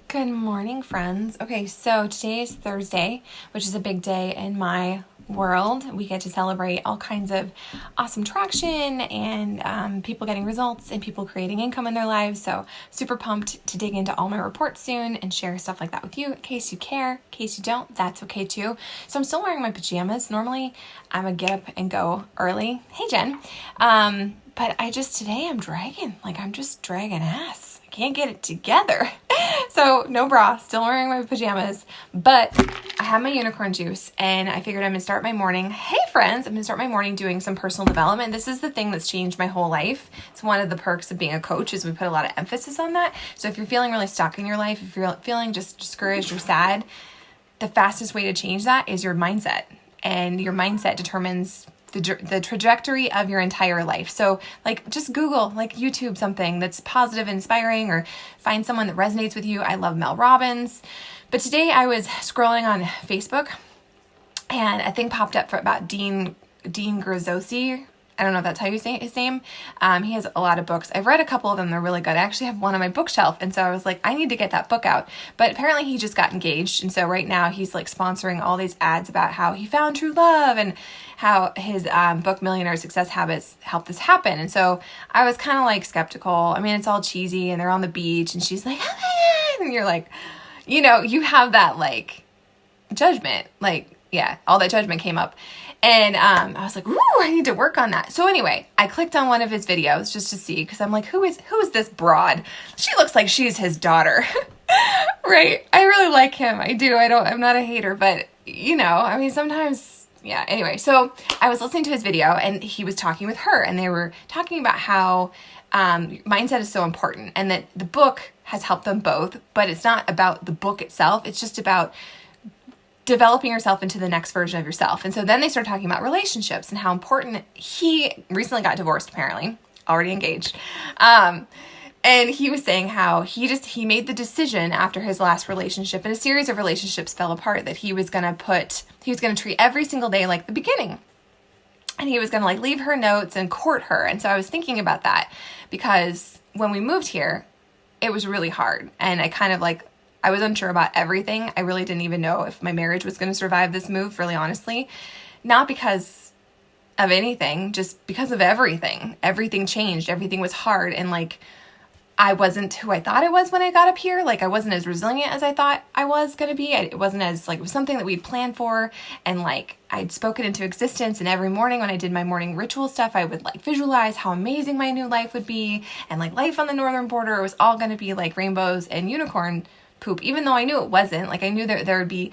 Good morning, friends. Okay, so today is Thursday, which is a big day in my world. We get to celebrate all kinds of awesome traction and people getting results and people creating income in their lives. So, super pumped to dig into all my reports soon and share stuff like that with you in case you care. In case you don't, that's okay too. So, I'm still wearing my pajamas. Normally, I'm a get up and go early. Hey, Jen. But today I'm just dragging ass. I can't get it together. So no bra, still wearing my pajamas, but I have my unicorn juice and I figured I'm gonna start my morning. Hey friends, I'm gonna start my morning doing some personal development. This is the thing that's changed my whole life. It's one of the perks of being a coach is we put a lot of emphasis on that. So if you're feeling really stuck in your life, if you're feeling just discouraged or sad, the fastest way to change that is your mindset. And your mindset determines the trajectory of your entire life. So just Google, YouTube something that's positive, inspiring, or find someone that resonates with you. I love Mel Robbins. But today I was scrolling on Facebook and a thing popped up about Dean Graziosi. I don't know if that's how you say his name. He has a lot of books. I've read a couple of them. They're really good. I actually have one on my bookshelf. And so I was like, I need to get that book out. But apparently he just got engaged. And so right now he's sponsoring all these ads about how he found true love and how his book Millionaire Success Habits helped this happen. And so I was kind of skeptical. I mean, it's all cheesy and they're on the beach and she's like, oh my God. And you're like, you have that judgment. All that judgment came up. And I was like, ooh, I need to work on that. So anyway, I clicked on one of his videos just to see, because I'm like, who is this broad? She looks like she's his daughter. Right? I really like him. I do. I'm not a hater, but sometimes, yeah. Anyway, so I was listening to his video and he was talking with her and they were talking about how mindset is so important and that the book has helped them both, but it's not about the book itself. It's just about developing yourself into the next version of yourself. And so then they started talking about relationships and how important. He recently got divorced, apparently, already engaged. And he was saying how he made the decision after his last relationship, and a series of relationships fell apart, that he was going to treat every single day like the beginning. And he was going to leave her notes and court her. And so I was thinking about that because when we moved here, it was really hard. And I was unsure about everything. I really didn't even know if my marriage was going to survive this move, really honestly. Not because of anything, just because of everything. Everything changed. Everything was hard. And I wasn't who I thought I was when I got up here. I wasn't as resilient as I thought I was going to be. It wasn't as, it was something that we'd planned for. And I'd spoken into existence. And every morning when I did my morning ritual stuff, I would visualize how amazing my new life would be. And life on the northern border was all going to be rainbows and unicorn poop, even though I knew it wasn't. I knew that there would be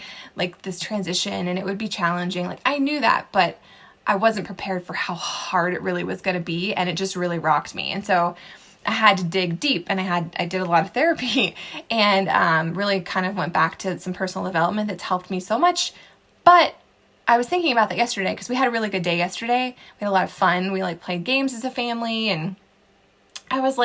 this transition and it would be challenging. I knew that, but I wasn't prepared for how hard it really was going to be. And it just really rocked me. And so I had to dig deep and I did a lot of therapy and really kind of went back to some personal development that's helped me so much. But I was thinking about that yesterday because we had a really good day yesterday. We had a lot of fun. We played games as a family and I was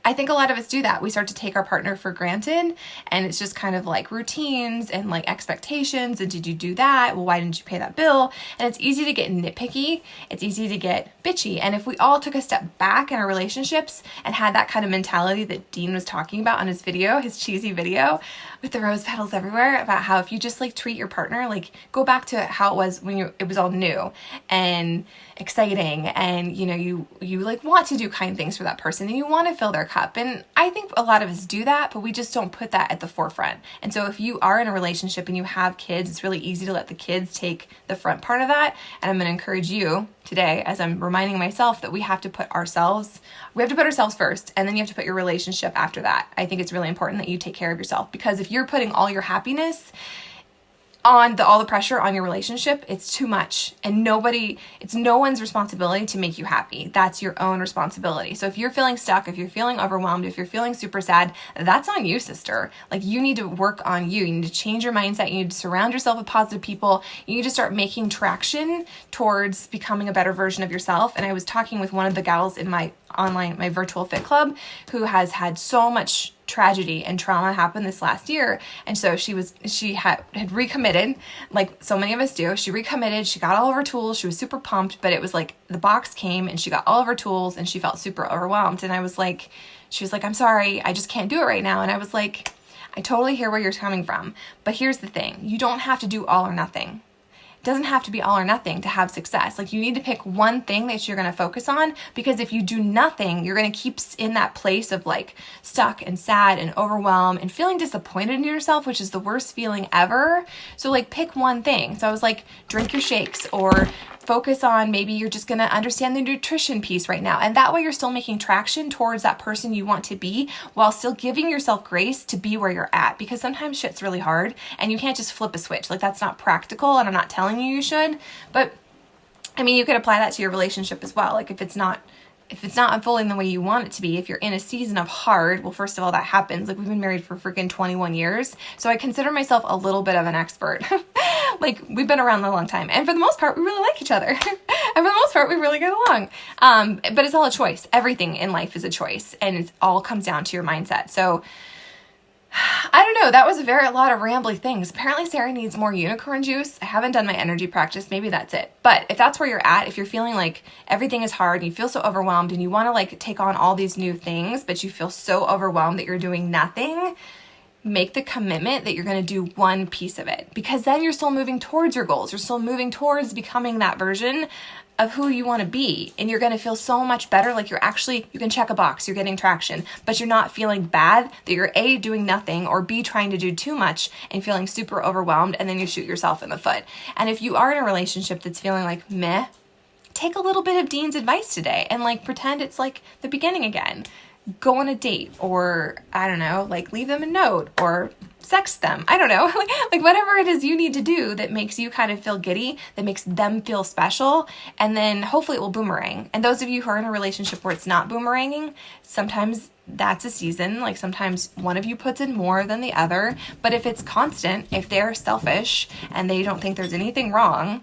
I think a lot of us do that. We start to take our partner for granted and it's just kind of routines and expectations. And did you do that? Well, why didn't you pay that bill? And it's easy to get nitpicky. It's easy to get bitchy. And if we all took a step back in our relationships and had that kind of mentality that Dean was talking about on his video, his cheesy video with the rose petals everywhere, about how if you just treat your partner, go back to how it was when it was all new and exciting and you want to do kind things for that person and you want to fill their cup. And I think a lot of us do that, but we just don't put that at the forefront. And so if you are in a relationship and you have kids, it's really easy to let the kids take the front part of that. And I'm going to encourage you today, as I'm reminding myself, that we have to put ourselves first, and then you have to put your relationship after that. I think it's really important that you take care of yourself, because if you're putting all your happiness on all the pressure on your relationship, it's too much. And it's no one's responsibility to make you happy. That's your own responsibility. So if you're feeling stuck, if you're feeling overwhelmed, if you're feeling super sad, that's on you, sister. You need to work on you. You need to change your mindset. You need to surround yourself with positive people. You need to start making traction towards becoming a better version of yourself. And I was talking with one of the gals in my virtual fit club who has had so much tragedy and trauma happened this last year. And so she had recommitted, like so many of us do. She recommitted, she got all of her tools, she was super pumped, but it was like the box came and she got all of her tools and she felt super overwhelmed. And she was like, I'm sorry, I just can't do it right now. And I was like, I totally hear where you're coming from. But here's the thing, you don't have to do all or nothing. Doesn't have to be all or nothing to have success. Like, you need to pick one thing that you're going to focus on, because if you do nothing, you're going to keep in that place of like stuck and sad and overwhelmed and feeling disappointed in yourself, which is the worst feeling ever. So like, pick one thing. So I was like, drink your shakes, or focus on, maybe you're just going to understand the nutrition piece right now. And that way you're still making traction towards that person you want to be, while still giving yourself grace to be where you're at. Because sometimes shit's really hard and you can't just flip a switch. Like, that's not practical, and I'm not telling you should. But I mean, you could apply that to your relationship as well. Like, if it's not unfolding the way you want it to be, if you're in a season of hard, well, first of all, that happens. Like, we've been married for freaking 21 years. So I consider myself a little bit of an expert. Like, we've been around a long time. And for the most part, we really like each other. And for the most part, we really get along. But it's all a choice. Everything in life is a choice. And it all comes down to your mindset. So I don't know. That was a lot of rambly things. Apparently Sarah needs more unicorn juice. I haven't done my energy practice. Maybe that's it. But if that's where you're at, if you're feeling like everything is hard and you feel so overwhelmed and you want to like take on all these new things, but you feel so overwhelmed that you're doing nothing, make the commitment that you're going to do one piece of it, because then you're still moving towards your goals. You're still moving towards becoming that version of who you want to be. And you're going to feel so much better. Like, you can check a box, you're getting traction, but you're not feeling bad that you're A, doing nothing, or B, trying to do too much and feeling super overwhelmed, and then you shoot yourself in the foot. And if you are in a relationship that's feeling like meh, take a little bit of Dean's advice today and like pretend it's like the beginning again. Go on a date, or I don't know, like leave them a note or sext them. I don't know, like whatever it is you need to do that makes you kind of feel giddy, that makes them feel special, and then hopefully it will boomerang. And those of you who are in a relationship where it's not boomeranging, sometimes that's a season. Like, sometimes one of you puts in more than the other, but if it's constant, if they're selfish and they don't think there's anything wrong,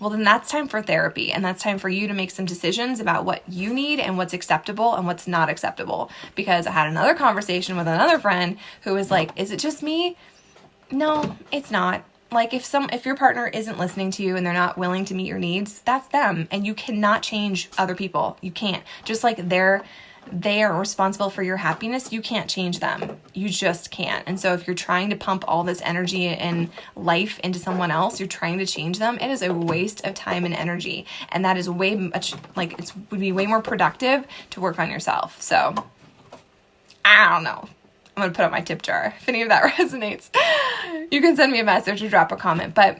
well, then that's time for therapy, and that's time for you to make some decisions about what you need and what's acceptable and what's not acceptable. Because I had another conversation with another friend who was like, is it just me? No, it's not. Like, if your partner isn't listening to you and they're not willing to meet your needs, that's them, and you cannot change other people. You can't. Just like they are responsible for your happiness, you can't change them. You just can't. And so if you're trying to pump all this energy and life into someone else, you're trying to change them, it is a waste of time and energy. And that is way much, like, it would be way more productive to work on yourself. So I don't know. I'm going to put up my tip jar. If any of that resonates, you can send me a message or drop a comment. But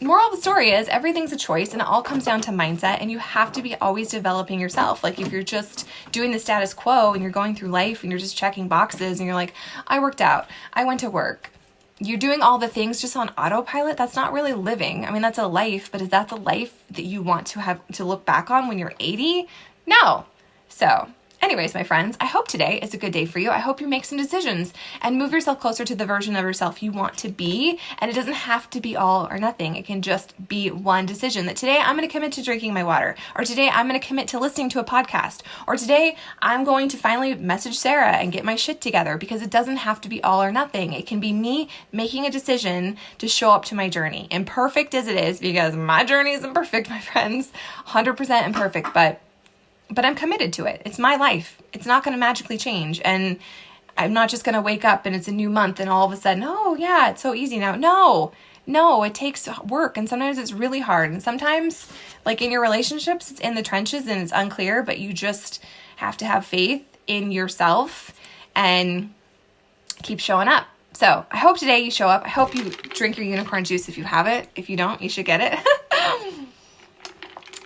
moral of the story is, everything's a choice, and it all comes down to mindset, and you have to be always developing yourself. Like, if you're just doing the status quo and you're going through life and you're just checking boxes and you're like, I worked out, I went to work, you're doing all the things just on autopilot, that's not really living. I mean, that's a life, but is that the life that you want to have to look back on when you're 80? No. So anyways, my friends, I hope today is a good day for you. I hope you make some decisions and move yourself closer to the version of yourself you want to be. And it doesn't have to be all or nothing. It can just be one decision, that today I'm going to commit to drinking my water, or today I'm going to commit to listening to a podcast, or today I'm going to finally message Sarah and get my shit together, because it doesn't have to be all or nothing. It can be me making a decision to show up to my journey, imperfect as it is, because my journey isn't perfect, my friends, 100% imperfect, but I'm committed to it. It's my life. It's not going to magically change. And I'm not just going to wake up and it's a new month and all of a sudden, oh yeah, it's so easy now. No, it takes work. And sometimes it's really hard. And sometimes, like in your relationships, it's in the trenches and it's unclear, but you just have to have faith in yourself and keep showing up. So I hope today you show up. I hope you drink your unicorn juice if you have it. If you don't, you should get it.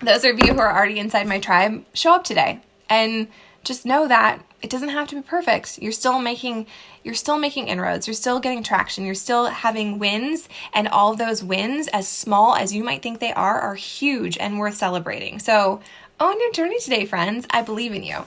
Those of you who are already inside my tribe, show up today and just know that it doesn't have to be perfect. You're still making inroads. You're still getting traction. You're still having wins, and all of those wins, as small as you might think they are huge and worth celebrating. So own your journey today, friends. I believe in you.